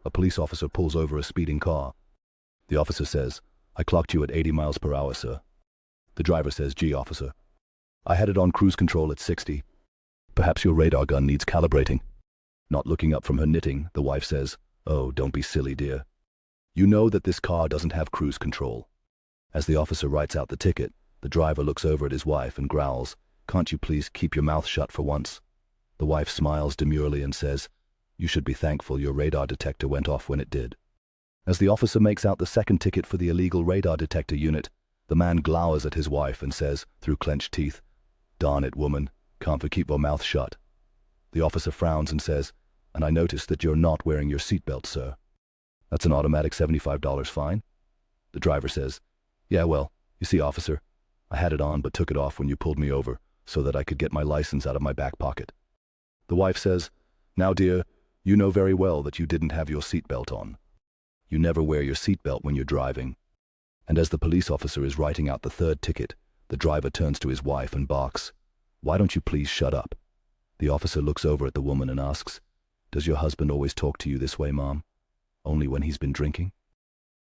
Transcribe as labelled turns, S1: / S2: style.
S1: A police officer pulls over a speeding car. The officer says, "I clocked you at 80 miles per hour, sir." The driver says, "Gee, officer, I had it on cruise control at 60. Perhaps your radar gun needs calibrating." Not looking up from her knitting, the wife says, "Oh, don't be silly, dear. You know that this car doesn't have cruise control." As the officer writes out the ticket, the driver looks over at his wife and growls, "Can't you please keep your mouth shut for once?" The wife smiles demurely and says, "You should be thankful your radar detector went off when it did." As the officer makes out the second ticket for the illegal radar detector unit, the man glowers at his wife and says, through clenched teeth, "Darn it, woman, can't you keep your mouth shut?" The officer frowns and says, "And I noticed that you're not wearing your seatbelt, sir." "That's an automatic $75 fine?" The driver says, "Yeah, well, you see, officer, I had it on but took it off when you pulled me over so that I could get my license out of my back pocket." The wife says, "Now, dear, you know very well that you didn't have your seatbelt on. You never wear your seatbelt when you're driving." And as the police officer is writing out the third ticket, the driver turns to his wife and barks, "Why don't you please shut up?" The officer looks over at the woman and asks, "Does your husband always talk to you this way, Mom? Only when he's been drinking?"